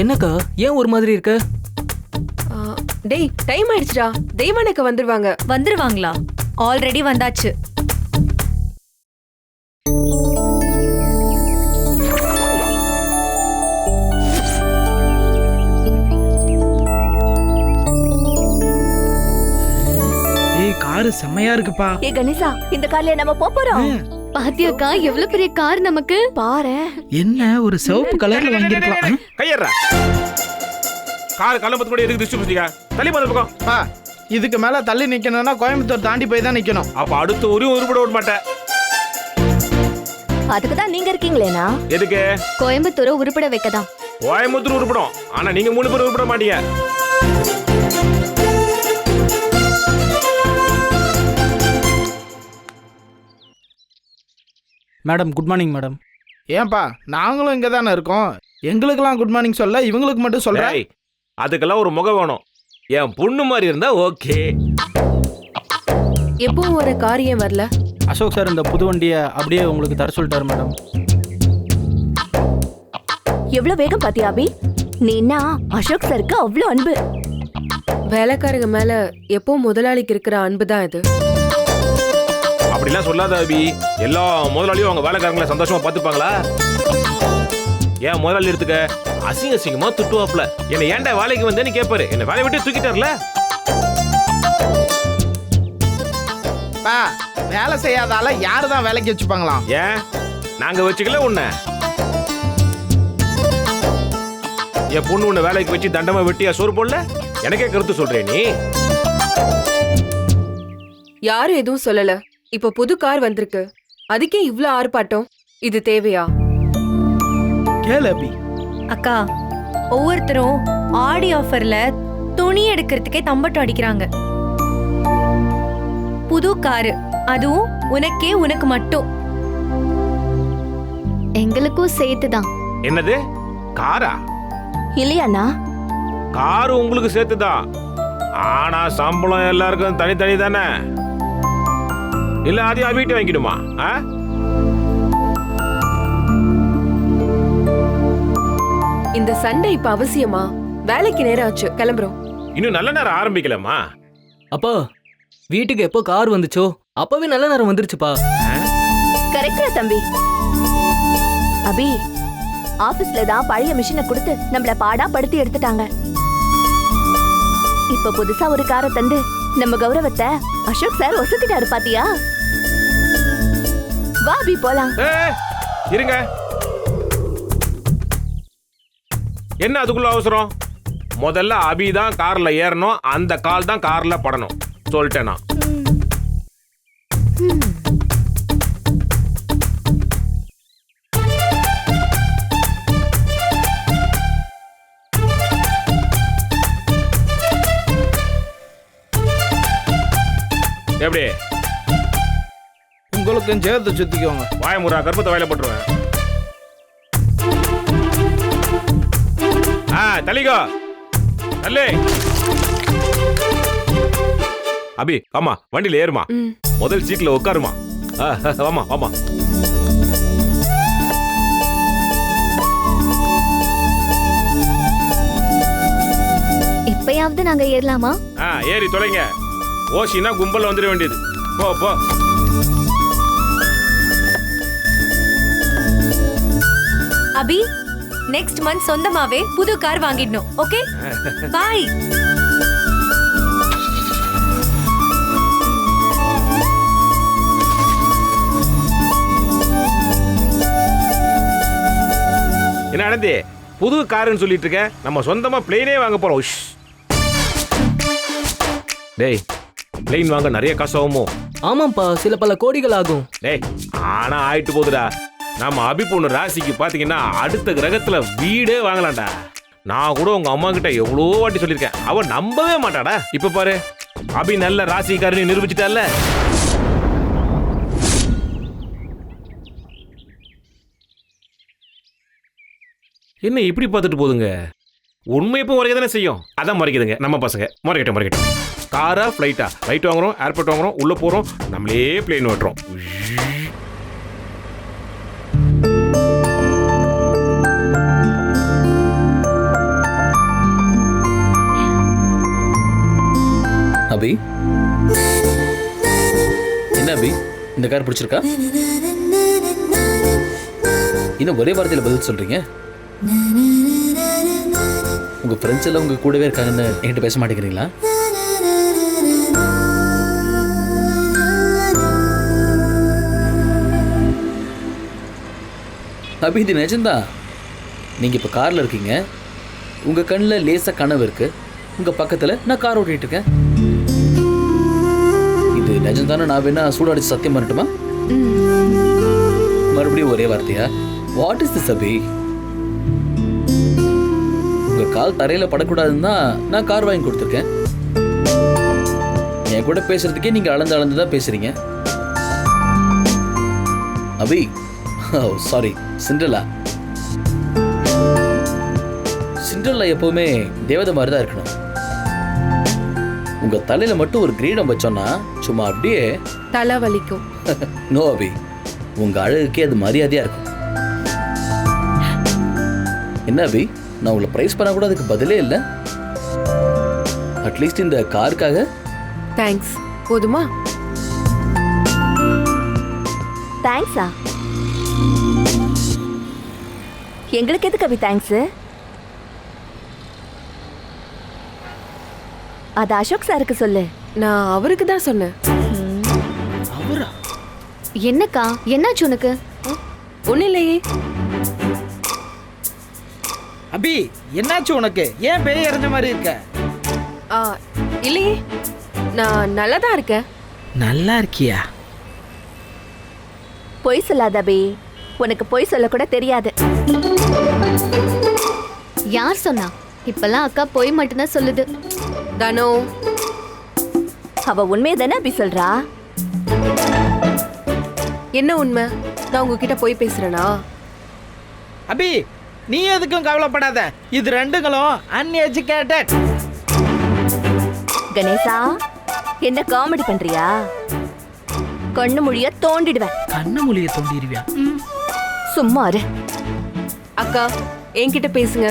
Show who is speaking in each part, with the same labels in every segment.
Speaker 1: என்னக்கா ஏன் ஒரு மாதிரி இருக்க?
Speaker 2: டேய் டைம் ஆயிடுச்சுடா. தெய்வானைக்கு வந்துருவாங்க.
Speaker 3: வந்துருவாங்களா? ஆல்ரெடி வந்தாச்சு.
Speaker 4: காரு செம்மையா இருக்குப்பா.
Speaker 5: ஏ கணேசா, இந்த கார்ல நம்ம போறோம்.
Speaker 3: பாத்தியாக்கா எவ்வளவு பெரிய கார் நமக்கு.
Speaker 5: பாரு
Speaker 4: என்ன ஒரு சிவப்பு கலர்ல வாங்கிருக்கலாம்.
Speaker 6: கையறா கார் கலம்பத்து கூட எதுக்கு திருஷ்டி புடிச்சீங்க? தள்ளி போற பக்கம்.
Speaker 4: பா இதுக்கு மேல தள்ளி நிக்கணும்னா கோயம்புத்தூர் தாண்டி போய் தான் நிக்கணும்.
Speaker 6: அப்ப அடுத்த ஊரும் உருப்பட விட மாட்டேன்.
Speaker 5: அதுக்கு தான் நீங்க இருக்கீங்களேனா?
Speaker 6: எதுக்கு?
Speaker 3: கோயம்புத்தூரை உருப்பட வைக்கதான்.
Speaker 6: கோயம்புத்தூர் உருப்படும். ஆனா நீங்க 3 பேர் உருப்பட மாட்டீங்க.
Speaker 1: Madam good morning madam.
Speaker 4: ஏன்பா நாங்களும் இங்க தானே இருக்கோம். எங்களுக்கெல்லாம் குட் மார்னிங் சொல்ல இவங்களுக்கு மட்டும் சொல்றேன்.
Speaker 6: அதுக்கெல்லாம் ஒரு முகம் வேணும். என் பொண்ணு மாதிரி இருந்தா ஓகே.
Speaker 2: எப்பவும் ஒரு காரியம் வரல.
Speaker 1: அசோக் சார் இந்த புது வண்டியை அப்படியே உங்களுக்கு தர சொல்லிட்டாரு மேடம்.
Speaker 5: எவ்வளவு வேகம் பாத்தியா அபி? நீனா அசோக் சருக்கு அவ்வளவு அன்பு.
Speaker 2: வேலைக்காரங்க மேல எப்பவும் முதலாளிக்கு இருக்கிற அன்பு தான் இது.
Speaker 6: அப்படிலாம் சொல்லாத அபி. எல்லா முதலாளியும் அவங்க வேலைக்காரங்களை சந்தோஷமா பாத்துப்பாங்களா? ஏன் முதலாளி எடுத்துக்க அசிங்க அசிங்கமா துட்டுவாப்ல. என்ன ஏன்டா வேலைக்கு வந்தேன்னு கேட்பாரு. என்ன வேலையை விட்டு தூக்கிட்டார்ல.
Speaker 4: பா வேலை செய்யாதால யாருதான் வேலைக்கு வச்சுப்பாங்களாம்?
Speaker 6: ஏன் நாங்க வச்சுக்கல உன்னை. என் பொண்ணு உன்னை வேலைக்கு வச்சு தண்டமா வெட்டியா சோறு போடல. எனக்கே கருத்து சொல்றே நீ.
Speaker 2: யாரும் எதுவும் சொல்லல. இப்ப புது கார் வந்திருக்கு. அதுக்கே இவ்ளோ ஆர்ப்பாட்டம். இது தேவையா?
Speaker 4: கேளு அபி.
Speaker 3: அக்கா ஒவ்வொருத்தரும் ஆடி ஆஃபர்ல துணி எடுக்கிறதுக்கே தம்பட்டம் அடிக்கிறாங்க. புது காரு, அதுவும் உனக்கே உனக்கு மட்டும். எங்களுக்கும் சேர்த்துதான்.
Speaker 6: என்னது காரா?
Speaker 5: இல்லையாண்ணா?
Speaker 6: காரு உங்களுக்கு சேர்த்துதான். ஆனா சம்பளம் எல்லாருக்கும் தனித்தனி தானே. இல்ல அதையும் வீட்டு வாங்கிடுமா?
Speaker 2: இந்த சண்டை இப்ப அவசியமா? வேலைக்கு நேரம் ஆச்சு, கிளம்புறோம்.
Speaker 6: இன்னும் நல்ல நேரம் ஆரம்பிக்கலாமா?
Speaker 1: அப்பா வீட்டுக்கு எப்போ கார் வந்துச்சோ அப்பவே நல்ல நேரம் வந்துருச்சுப்பா.
Speaker 5: கரெக்டா தம்பி. அபி ஆபீஸ்ல தான் பழைய மிஷினை கொடுத்து நம்மள பாடா படுத்தி எடுத்துட்டாங்க. இப்ப புதுசா ஒரு காரை தந்து நம்ம கௌரவத்தை அசோக் சார் ஒசுத்திட்டாரு பாத்தியா? வா அபி போலாம்.
Speaker 6: இருங்க. என்ன அதுக்குள்ள அவசரம்? முதல்ல அபி தான் கார்ல ஏறணும். அந்த கால் தான் கார்ல படணும். சொல்லிட்டேனா? எப்படி
Speaker 4: உங்களுக்கும் சேர்த்து சுத்திக்கோங்க.
Speaker 6: வாயமுறா கற்பத்தை வாயில போட்டுருவேன். தலிகோ தள்ளு. அபி ஆமா வண்டியில ஏறுமா. முதல் சீட்ல உட்காருமா. ஆமா ஆமா.
Speaker 3: இப்பயாவது நாங்க ஏறலாமா?
Speaker 6: ஏறி தொலைங்க. ஓசினா கும்பல் வந்துட வேண்டியது. போ போ.
Speaker 3: அபி நெக்ஸ்ட் மந்த் சொந்தமாவே புது கார் வாங்கிடணும். Okay bye.
Speaker 6: என்ன நடந்து புது காருன்னு சொல்லிட்டு இருக்க? நம்ம சொந்தமா பிளேனே வாங்க போறோம். டேய் பிளேன் வாங்க நிறைய காசு ஆகுமோ?
Speaker 1: ஆமாப்பா சில பல கோடிகள் ஆகும்.
Speaker 6: டேய் ஆனா ஆயிட்டு போகுதுடா. நம்ம அபி பொண்ணு ராசிக்கு பாத்தீங்கன்னா அடுத்த கிரகத்துல வீடே வாங்கலாம்டா. நான் கூட உங்க அம்மா கிட்ட எவ்வளோ வாட்டி சொல்லியிருக்கேன். அவ நம்பவே மாட்டாடா. இப்ப பாரு அபி நல்ல ராசிக்காரன்னு நிரூபிச்சிட்டால. என்ன இப்படி பார்த்துட்டு போதுங்க? உண்மை இப்போ முறைக்க தானே செய்யும். அதான் முறைக்குதுங்க நம்ம பசங்க. முறைக்கட்டும். காரா ஃப்ளைட்டா? ஃப்ளைட் வாங்குறோம், ஏர்போர்ட் வாங்குறோம், உள்ள போறோம், நம்மளே பிளேன் ஓட்டுறோம்.
Speaker 7: அபி, என்ன அபி, இந்த கார் பிடிச்சிருக்கா? இன்னும் ஒரே வார்த்தையில் பதில் சொல்றீங்க. உங்க ஃப்ரெண்ட்ஸ் எல்லாம் உங்க கூடவே இருக்காங்கன்னு என்கிட்ட பேச மாட்டேங்கிறீங்களா? அபி, இது நிஜம்தான். நீங்க இப்ப கார்ல இருக்கீங்க, உங்க கண்ணில் லேசா கனவு இருக்கு, உங்க பக்கத்துல நான் கார் ஓட்டிட்டு இருக்கேன். இது நிஜம்தானே? நான் வேணா சூடாடிச்சு சத்தியம் பண்ணட்டுமா? மறுபடியும் ஒரே வார்த்தையா? வாட் இஸ் திஸ் அபி? உங்க கால் தரையில படக்கூடாதுன்னு தான் நான் கார் வாங்கி கொடுத்துருக்கேன். என் கூட பேசுறதுக்கே நீங்க அளந்து அளந்து தான் பேசுறீங்க. அபி, சாரி, சிண்ட்ரெல்லா. சிண்ட்ரெல்லா எப்பவுமே தேவதை மாதிரி தான் இருக்கணும். உங்க தலையில மட்டும் ஒரு கிரீடம் வச்சோன்னா சும்மா அப்படியே
Speaker 2: தலை வலிக்கும்.
Speaker 7: நோ அபி, உங்க அழகுக்கே அது மரியாதையா இருக்கும். என்ன அபி, நான் உங்களை பிரைஸ் பண்ண கூட அதுக்கு பதிலே இல்லை. அட்லீஸ்ட் இந்த காருக்காக
Speaker 2: தேங்க்ஸ். போதுமா?
Speaker 5: தேங்க்ஸா? எங்களுக்கு எதுக்கு அபி தேங்க்ஸ்? அது அசோக் சாருக்கு சொல்லு.
Speaker 2: நான் அவருக்கு தான் சொன்னேன்.
Speaker 7: அவரா?
Speaker 3: என்னக்கா, என்னாச்சு உனக்கு?
Speaker 2: ஒன்றும் இல்லையே.
Speaker 4: அபி, என்னாச்சு உனக்கு? ஏன் பேய் எறிஞ்ச மாதிரி இருக்க?
Speaker 2: ஆ, இல்லையே, நான் நல்லா தான் இருக்கேன்.
Speaker 4: நல்லா இருக்கியா?
Speaker 5: பொய் சொல்லாத அபி, உனக்கு பொய் சொல்ல கூட தெரியாது.
Speaker 3: யார் சொன்னா? இப்பெல்லாம் அக்கா போய் மட்டும்தான் சொல்லுது.
Speaker 2: தனோ,
Speaker 5: அவ உண்மையை தானே அபி சொல்றா?
Speaker 2: என்ன உண்மை? நான் உங்ககிட்ட போய் பேசுறேனா?
Speaker 4: அபி, நீ எதுக்கும் கவலைப்படாத. இது ரெண்டுங்களும் அன்எஜுகேட்டட்.
Speaker 5: கணேசா, என்ன காமெடி பண்றியா? கண்ணு மொழிய தோண்டிடுவேன்.
Speaker 4: கண்ணு மொழிய தோண்டிடுவியா?
Speaker 5: சும்மா இரு.
Speaker 2: அக்கா, என்கிட்ட பேசுங்க.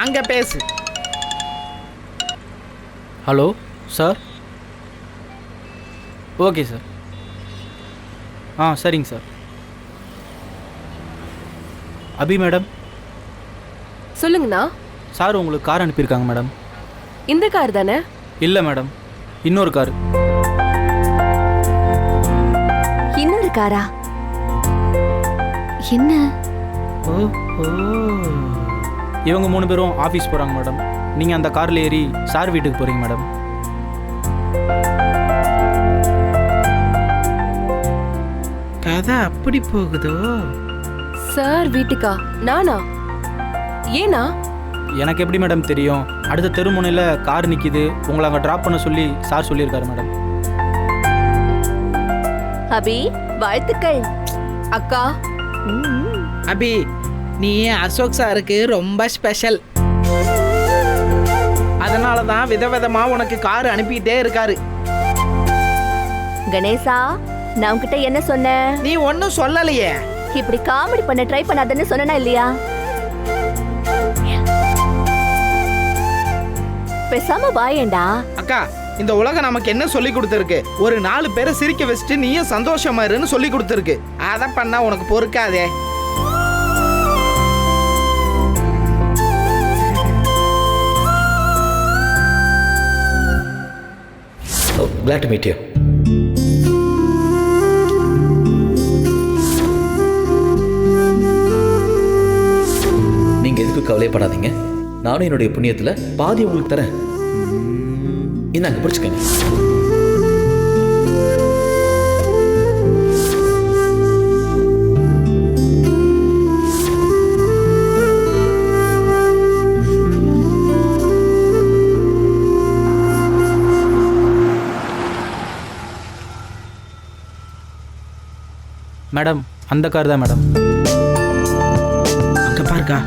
Speaker 4: அங்க பேசு.
Speaker 8: Hello sir. Okay sir. சரிங்க சார். அபி மேடம்,
Speaker 2: சொல்லுங்கண்ணா.
Speaker 8: சார் உங்களுக்கு கார் அனுப்பியிருக்காங்க மேடம்.
Speaker 2: இந்த கார் தானே?
Speaker 8: இல்லை மேடம், இன்னொரு கார்.
Speaker 5: இன்னொரு காரா?
Speaker 3: என்ன?
Speaker 8: இவங்க 3 பேரும் ஆஃபீஸ் போகிறாங்க மேடம். நீங்கள் அந்த காரில் ஏறி சார் வீட்டுக்கு போகிறீங்க மேடம்.
Speaker 4: கதை அப்படி போகுதோ?
Speaker 2: சார் வீட்டுக்கா? நானா? ஏனா?
Speaker 8: எனக்கு எப்படி மேடம் தெரியும்? அடுத்த தெருமுனையில் கார் நிற்கிது, உங்களை அங்கே ட்ராப் பண்ண சொல்லி சார் சொல்லியிருக்காரு மேடம்.
Speaker 5: அபி, வாழ்த்துக்கள்.
Speaker 2: அக்கா,
Speaker 4: அபி, நீ அசோக் சாருக்கு ரொம்ப ஸ்பெஷல். அதனால தான் விதவிதமா உனக்கு கார் அனுப்பிட்டே இருக்காரு.
Speaker 5: கணேசா, நான் உன்கிட்ட என்ன சொன்னேன்?
Speaker 4: நீ ஒன்னும் சொல்லலையே.
Speaker 5: இப்படி காமெடி பண்ண ட்ரை பண்ணாதன்னு சொன்னா இல்லையா? பேசாம வாயேண்டா.
Speaker 4: அக்கா, இந்த உலகம் நமக்கு என்ன சொல்லி கொடுத்துருக்கு? ஒரு 4 பேரை சிரிக்க வச்சுட்டு நீயும் சந்தோஷமா இருன்னு சொல்லி கொடுத்துருக்கு. அதை பண்ணா உனக்கு பொறுக்காதே.
Speaker 7: glad to meet you. நீங்க எதுக்கு கவலைப்படாதீங்க. நானும் என்னுடைய புண்ணியத்துல பாதி உங்களுக்கு தரேன். இந்தாங்க, பிடிச்சுக்கங்க.
Speaker 8: மேடம், அந்த கார் தான் மேடம்.
Speaker 4: அங்க பாருக்கா.